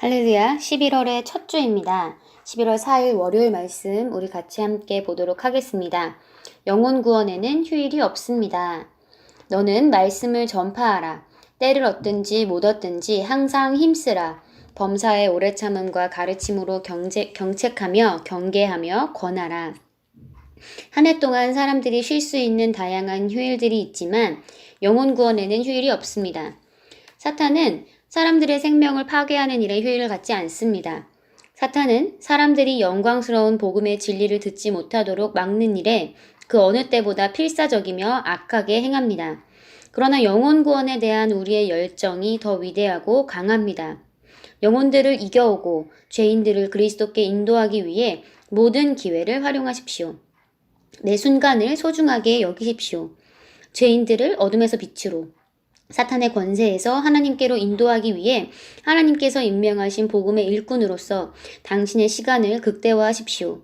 할렐루야, 11월의 첫 주입니다. 11월 4일 월요일 말씀 우리 같이 함께 보도록 하겠습니다. 영혼 구원에는 휴일이 없습니다. 너는 말씀을 전파하라. 때를 얻든지 못 얻든지 항상 힘쓰라. 범사의 오래 참음과 가르침으로 경책하며 경계하며 권하라. 한 해 동안 사람들이 쉴 수 있는 다양한 휴일들이 있지만 영혼 구원에는 휴일이 없습니다. 사탄은 사람들의 생명을 파괴하는 일에 휴일을 갖지 않습니다. 사탄은 사람들이 영광스러운 복음의 진리를 듣지 못하도록 막는 일에 그 어느 때보다 필사적이며 악하게 행합니다. 그러나 영혼 구원에 대한 우리의 열정이 더 위대하고 강합니다. 영혼들을 이겨오고 죄인들을 그리스도께 인도하기 위해 모든 기회를 활용하십시오. 매 순간을 소중하게 여기십시오. 죄인들을 어둠에서 빛으로, 사탄의 권세에서 하나님께로 인도하기 위해 하나님께서 임명하신 복음의 일꾼으로서 당신의 시간을 극대화하십시오.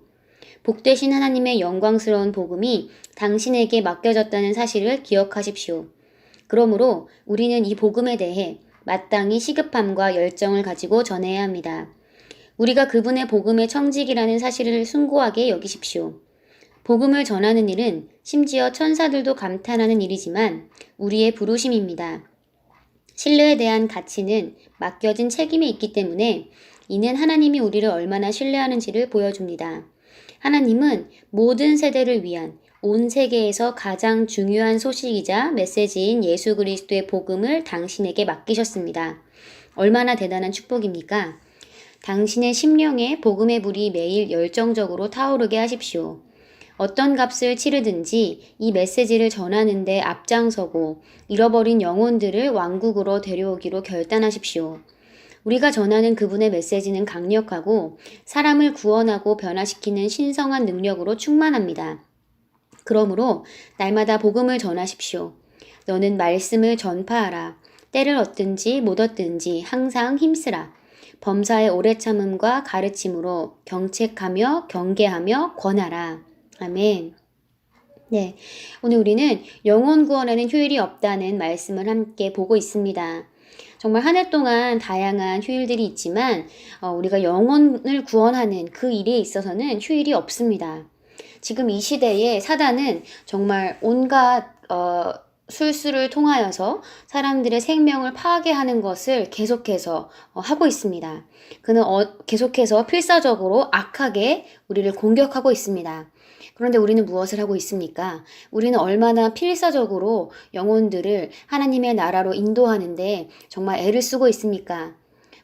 복되신 하나님의 영광스러운 복음이 당신에게 맡겨졌다는 사실을 기억하십시오. 그러므로 우리는 이 복음에 대해 마땅히 시급함과 열정을 가지고 전해야 합니다. 우리가 그분의 복음의 청직이라는 사실을 숭고하게 여기십시오. 복음을 전하는 일은 심지어 천사들도 감탄하는 일이지만 우리의 부르심입니다. 신뢰에 대한 가치는 맡겨진 책임이 있기 때문에 이는 하나님이 우리를 얼마나 신뢰하는지를 보여줍니다. 하나님은 모든 세대를 위한 온 세계에서 가장 중요한 소식이자 메시지인 예수 그리스도의 복음을 당신에게 맡기셨습니다. 얼마나 대단한 축복입니까? 당신의 심령에 복음의 불이 매일 열정적으로 타오르게 하십시오. 어떤 값을 치르든지 이 메시지를 전하는 데 앞장서고 잃어버린 영혼들을 왕국으로 데려오기로 결단하십시오. 우리가 전하는 그분의 메시지는 강력하고 사람을 구원하고 변화시키는 신성한 능력으로 충만합니다. 그러므로 날마다 복음을 전하십시오. 너는 말씀을 전파하라. 때를 얻든지 못 얻든지 항상 힘쓰라. 범사의 오래 참음과 가르침으로 경책하며 경계하며 권하라. 아멘. 네, 오늘 우리는 영혼 구원에는 휴일이 없다는 말씀을 함께 보고 있습니다. 정말 한 해 동안 다양한 휴일들이 있지만 우리가 영혼을 구원하는 그 일에 있어서는 휴일이 없습니다. 지금 이 시대에 사단은 정말 온갖 술수를 통하여서 사람들의 생명을 파괴하는 것을 계속해서 하고 있습니다. 그는 계속해서 필사적으로 악하게 우리를 공격하고 있습니다. 그런데 우리는 무엇을 하고 있습니까? 우리는 얼마나 필사적으로 영혼들을 하나님의 나라로 인도하는데 정말 애를 쓰고 있습니까?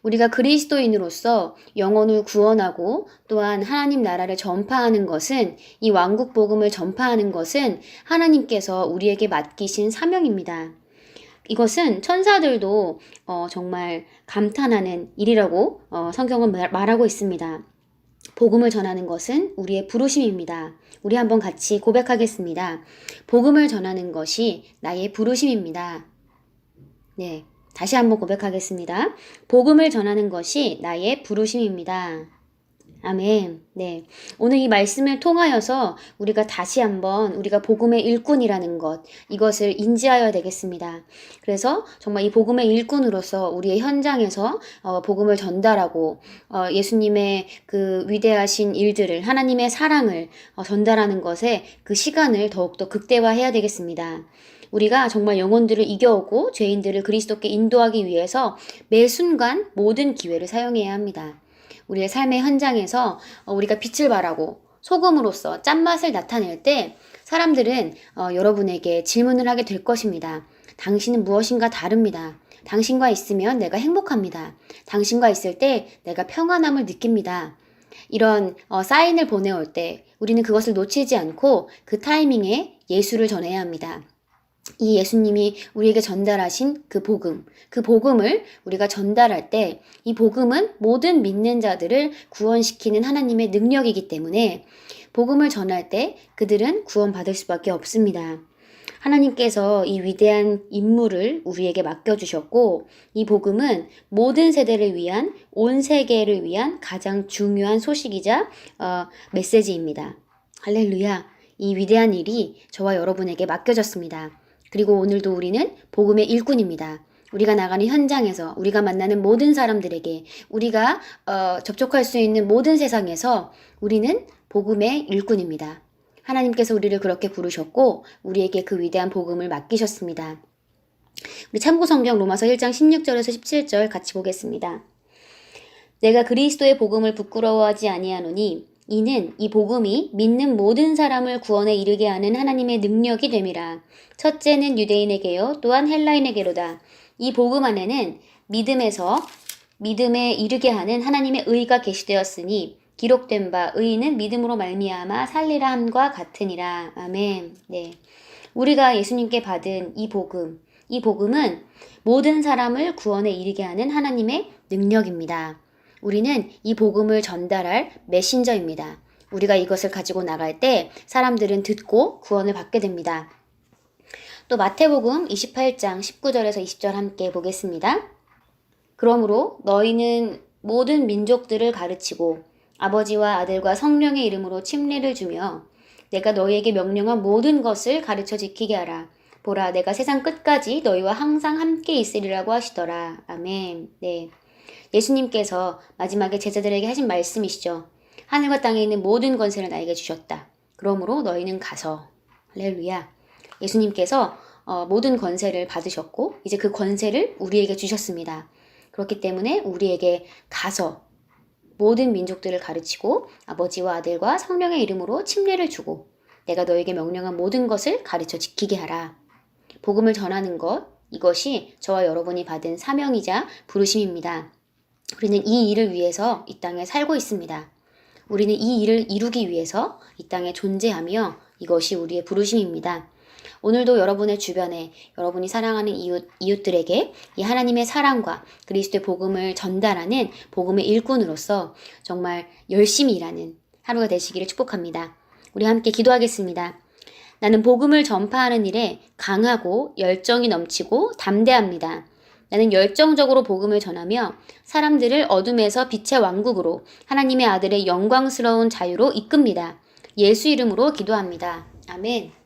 우리가 그리스도인으로서 영혼을 구원하고 또한 하나님 나라를 전파하는 것은, 이 왕국 복음을 전파하는 것은 하나님께서 우리에게 맡기신 사명입니다. 이것은 천사들도 정말 감탄하는 일이라고 성경은 말하고 있습니다. 복음을 전하는 것은 우리의 부르심입니다. 우리 한번 같이 고백하겠습니다. 복음을 전하는 것이 나의 부르심입니다. 네, 다시 한번 고백하겠습니다. 복음을 전하는 것이 나의 부르심입니다. 아멘. 네. 오늘 이 말씀을 통하여서 우리가 다시 한번 우리가 복음의 일꾼이라는 것, 이것을 인지하여야 되겠습니다. 그래서 정말 이 복음의 일꾼으로서 우리의 현장에서 복음을 전달하고 예수님의 그 위대하신 일들을, 하나님의 사랑을 전달하는 것에 그 시간을 더욱더 극대화해야 되겠습니다. 우리가 정말 영혼들을 이겨오고 죄인들을 그리스도께 인도하기 위해서 매 순간 모든 기회를 사용해야 합니다. 우리의 삶의 현장에서 우리가 빛을 발하고 소금으로서 짠맛을 나타낼 때 사람들은 여러분에게 질문을 하게 될 것입니다. 당신은 무엇인가 다릅니다. 당신과 있으면 내가 행복합니다. 당신과 있을 때 내가 평안함을 느낍니다. 이런 사인을 보내올 때 우리는 그것을 놓치지 않고 그 타이밍에 예수를 전해야 합니다. 이 예수님이 우리에게 전달하신 그 복음을 우리가 전달할 때 이 복음은 모든 믿는 자들을 구원시키는 하나님의 능력이기 때문에 복음을 전할 때 그들은 구원받을 수밖에 없습니다. 하나님께서 이 위대한 임무를 우리에게 맡겨주셨고 이 복음은 모든 세대를 위한, 온 세계를 위한 가장 중요한 소식이자 메시지입니다. 할렐루야! 이 위대한 일이 저와 여러분에게 맡겨졌습니다. 그리고 오늘도 우리는 복음의 일꾼입니다. 우리가 나가는 현장에서, 우리가 만나는 모든 사람들에게, 우리가 접촉할 수 있는 모든 세상에서 우리는 복음의 일꾼입니다. 하나님께서 우리를 그렇게 부르셨고 우리에게 그 위대한 복음을 맡기셨습니다. 우리 참고성경 로마서 1장 16절에서 17절 같이 보겠습니다. 내가 그리스도의 복음을 부끄러워하지 아니하노니 이는 이 복음이 믿는 모든 사람을 구원에 이르게 하는 하나님의 능력이 됨이라. 첫째는 유대인에게요 또한 헬라인에게로다. 이 복음 안에는 믿음에 이르게 하는 하나님의 의가 계시되었으니 기록된 바 의인은 믿음으로 말미암아 살리라 함과 같으니라. 아멘. 네. 우리가 예수님께 받은 이 복음은 모든 사람을 구원에 이르게 하는 하나님의 능력입니다. 우리는 이 복음을 전달할 메신저입니다. 우리가 이것을 가지고 나갈 때 사람들은 듣고 구원을 받게 됩니다. 또 마태복음 28장 19절에서 20절 함께 보겠습니다. 그러므로 너희는 모든 민족들을 가르치고 아버지와 아들과 성령의 이름으로 침례를 주며 내가 너희에게 명령한 모든 것을 가르쳐 지키게 하라. 보라, 내가 세상 끝까지 너희와 항상 함께 있으리라고 하시더라. 아멘. 네. 예수님께서 마지막에 제자들에게 하신 말씀이시죠. 하늘과 땅에 있는 모든 권세를 나에게 주셨다. 그러므로 너희는 가서. 할렐루야. 예수님께서 모든 권세를 받으셨고 이제 그 권세를 우리에게 주셨습니다. 그렇기 때문에 우리에게 가서 모든 민족들을 가르치고 아버지와 아들과 성령의 이름으로 침례를 주고 내가 너에게 명령한 모든 것을 가르쳐 지키게 하라. 복음을 전하는 것, 이것이 저와 여러분이 받은 사명이자 부르심입니다. 우리는 이 일을 위해서 이 땅에 살고 있습니다. 우리는 이 일을 이루기 위해서 이 땅에 존재하며 이것이 우리의 부르심입니다. 오늘도 여러분의 주변에 여러분이 사랑하는 이웃들에게 이 하나님의 사랑과 그리스도의 복음을 전달하는 복음의 일꾼으로서 정말 열심히 일하는 하루가 되시기를 축복합니다. 우리 함께 기도하겠습니다. 나는 복음을 전파하는 일에 강하고 열정이 넘치고 담대합니다. 나는 열정적으로 복음을 전하며 사람들을 어둠에서 빛의 왕국으로 하나님의 아들의 영광스러운 자유로 이끕니다. 예수 이름으로 기도합니다. 아멘.